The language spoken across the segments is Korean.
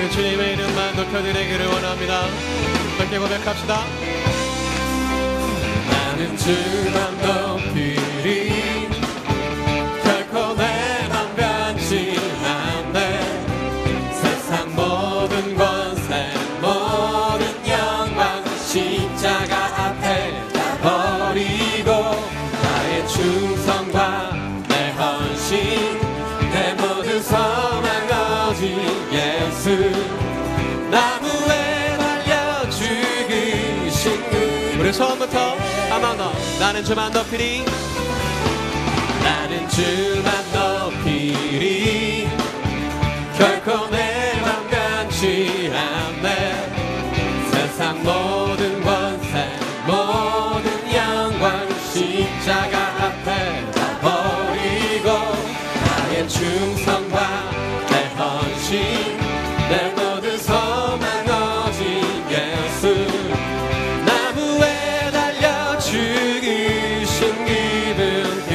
우리 주님의 이름만 높여드리기를 원합니다. 함께 고백합시다. 나는 주만 높이리 결코 내 맘 변치 않네. 세상 모든 권세 모든 영광 십자가 앞에 다 버리고 나의 충성과 내 헌신 내 모든 소망 오직 예수 나무에 달려 죽으신 그 우리 처음부터 한 번 더. 나는 주만 높이리 나는 주만 높이리 결코 내 맘 변치 않네. 세상 모든 권세 모든 영광 십자가 앞에 다 버리고 나의 충성과 내 헌신 내 모든 소망 오직 예수 나무에 달려 죽으신 그분께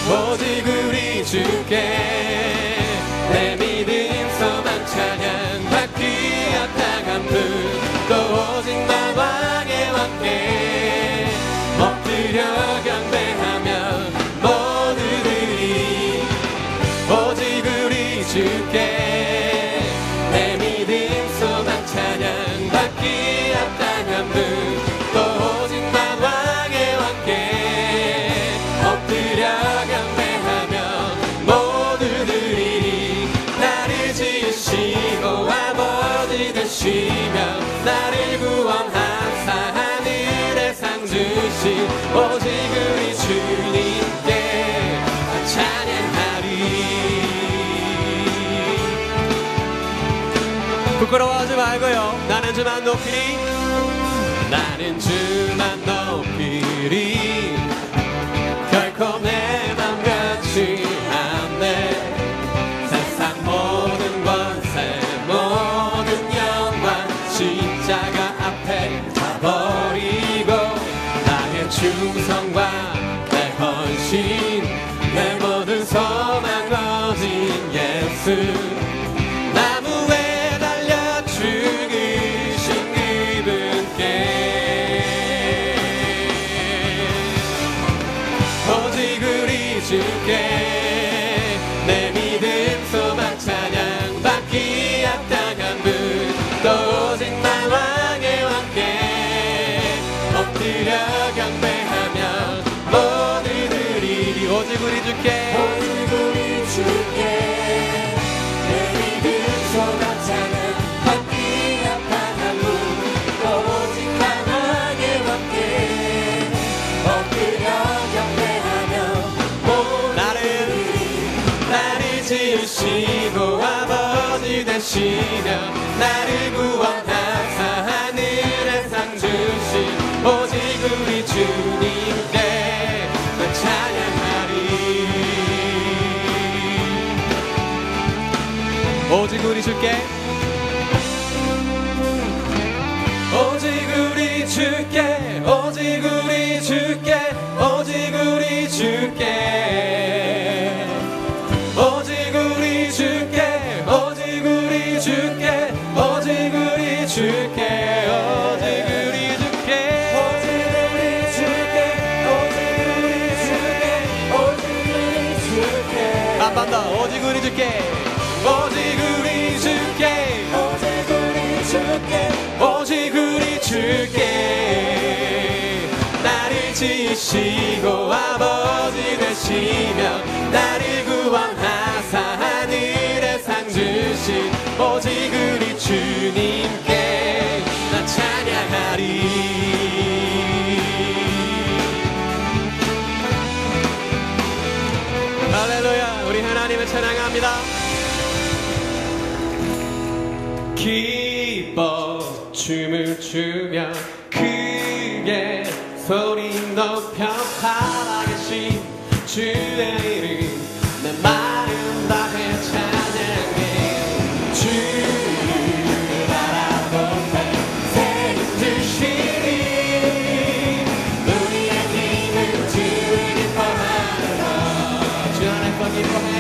오직 우리 주께 내 믿음 소망 찬양 받기 앞당한 분또 오직 나 왕의 왕께 엎드려 경배하며 모두들이 오직 우리 주께 내 믿음 소망 찬양 받기 합당한 분또 오직 나 왕의 왕께 엎드려 경배하며 모두들이 나를 지으시고 아버지 되시며 나를 구원하사 하늘의 상 주신 오직 우리 주님께 찬양하리. 부끄러워하지 말고요. 나는 주만 높이리 나는 주만 높이리 결코 내 맘 같지 않네. 세상 모든 권세 모든 영광 십자가 앞에 다 버리고 나의 충성과 내 헌신 내 모든 소망 오직 예수 나무에 달려 죽으신 그분께 오직 우리 주께 내 믿음 소망 찬양 받기 합당한 분또 오직 나 왕의 왕께 엎드려 경배하며 모두들이 오직 우리 주께 오직 우리 주께 내 믿음 소망 찬양 받기 합당한 분또 오직 나 왕의 왕께 엎드려 경배하며 나를 지으시고 아버지 되시며 나를 구원하사 하늘의 상 주신 오직 우리 주님께 찬양하리. 오직 우리 주께 오직 우리 주께 오직 우리 주께 오직 우리 주께 오직 우리 주께 오직 우리 주께 오직 우리 주께 오직 우리 주께 한 번 더 오직 우리 주께 오직 우리 주께 오직 우리 주께 오직 우리 주께 나를 지으시고 아버지 되시며 나를 구원하사 하늘의 상 주신 오직 우리 주님께 나 찬양하리. 할렐루야. 우리 하나님을 찬양합니다. 기뻐 춤을 추며 크게 소리 높여 살아계신 주의 이름 내 마음 다해 찬양해. 주를 바라보며 새겨주시니 우리의 힘을 주를 기뻐하노라. 주 안에서 기뻐해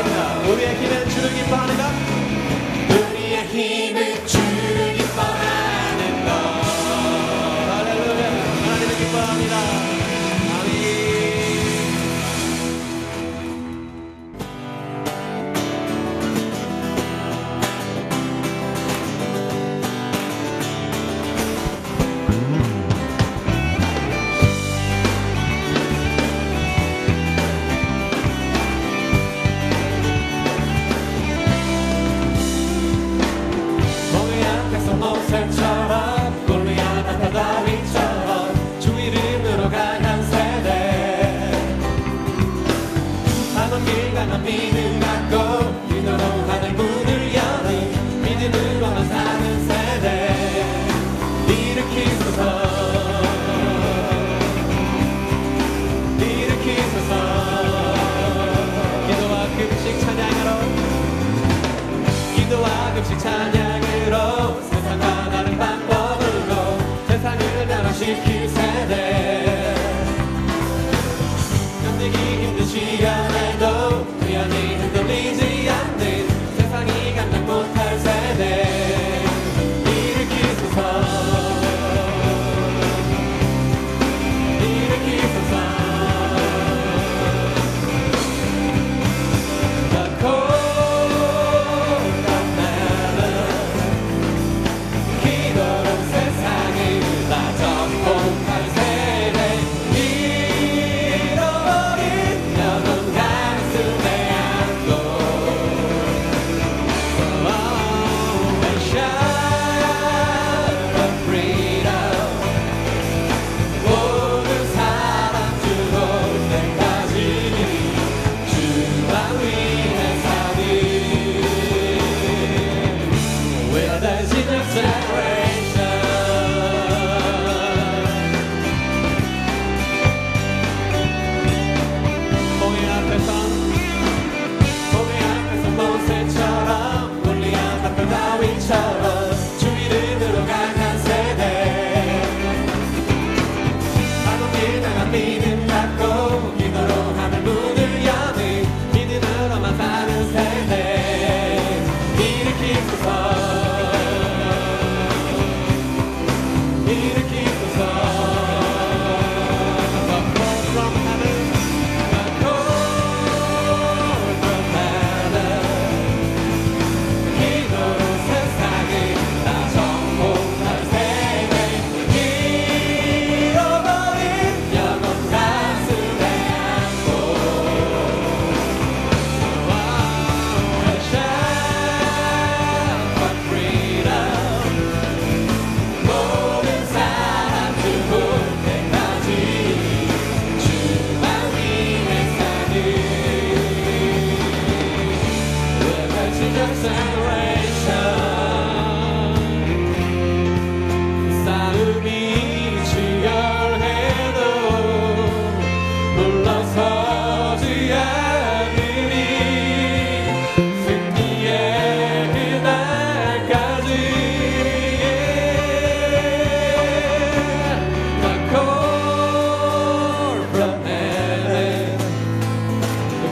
기뻐합니다. 우리의 힘은 주를 기뻐하는가? 우리의 힘은 주를 기뻐하는 것. 할렐루야. 하나님을 기뻐합니다. 모세처럼 골리앗 앞에 다윗처럼 주 이름으로 강한 세대 하던 길 강한 믿음 갖고 기도로 하늘 문을 여는 믿음으로만 사는 세대 일으키소서 일으키소서 기도와 금식 찬양으로 기도와 금식 찬양으로 세상과 다른 방법으로 세상을 변화시킬 세대 견디기 힘든 시간에도 의연히 흔들리지 않는 세상이 감당 못할 세대 일으키소서 일으키소서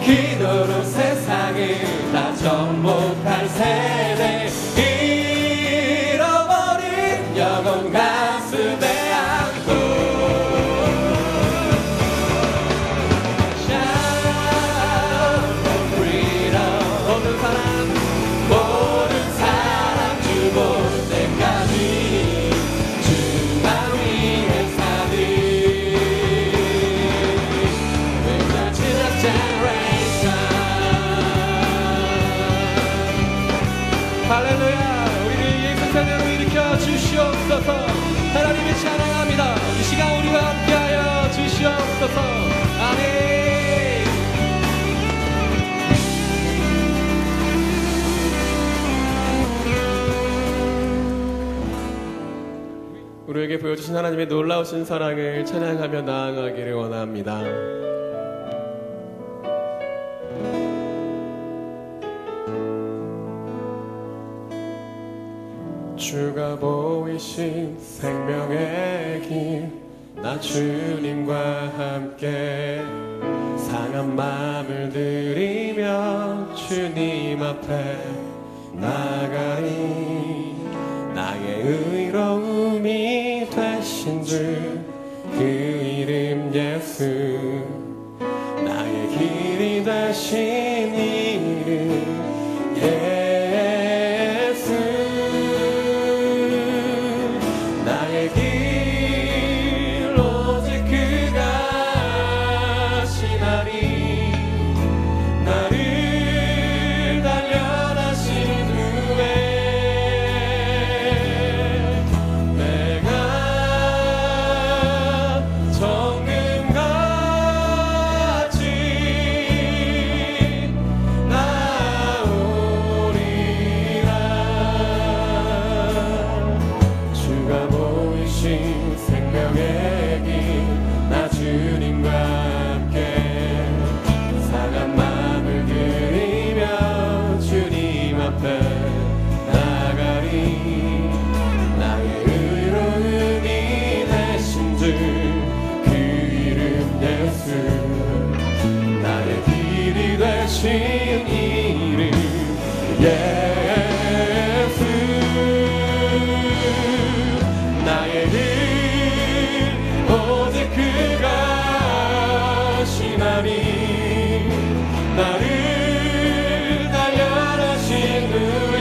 기도로 세상을 다 정복할 세대 잃어버린 영혼 가슴에 안고 Shout for freedom 모든 사람 주 볼 때까지 주만 위해 사는 We're the Jesus generation 할렐루야. 우리를 예수 세대로 일으켜 주시옵소서. 하나님을 찬양합니다. 이 시간 우리와 함께하여 주시옵소서. 아멘. 우리에게 보여주신 하나님의 놀라우신 사랑을 찬양하며 나아가기를 원합니다. 주가 보이신 생명의 길 나 주님과 함께 상한 마음을 들이며 주님 앞에 나가리. 나의 의로움이 되신 주 그 이름 예수, 나의 길이 되신 이름 예수. 나의 길 오직 그가 하시나니. 나를 단련하신 후에 내가 정금같이 나오리라. 주가 보이신 생명의 길, 나 주님과 함께 상한 마음을 들이며 주님 앞에 나가리. 나의 의로움이 되신 주 그 이름 예수, 나의 길이 되신 이름 예수. 나의 길 오직 그가 하시나니. 나를 단련하신 후에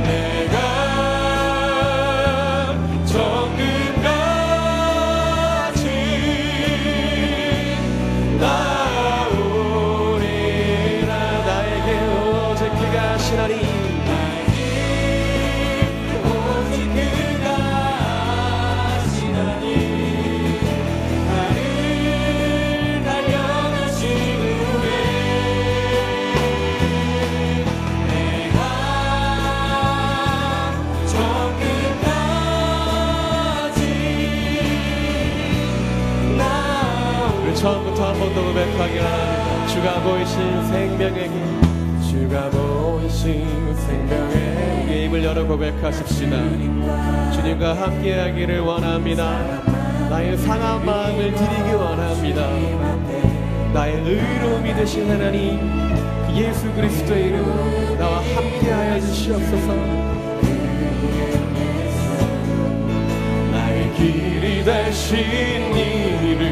내가 정금같이 나오리라. 나에게 오직 그가 하시나니. 오직 그가 하시나니. 나를 단련하신 후에 내가 정금같이 나오리라. 우리 처음부터 한 번 더 고백하기를 합니다. 주가 보이신 생명의 길, 주가 보이신 생명의 길. 입을 열어 고백하십시다. 주님과 함께하기를 원합니다. 나의 상한 마음을 드리기 원합니다. 나의 의로움이 되신 하나님, 그 예수 그리스도의 이름으로 나와 함께하여 주시옵소서. 나의 길이 되신 이름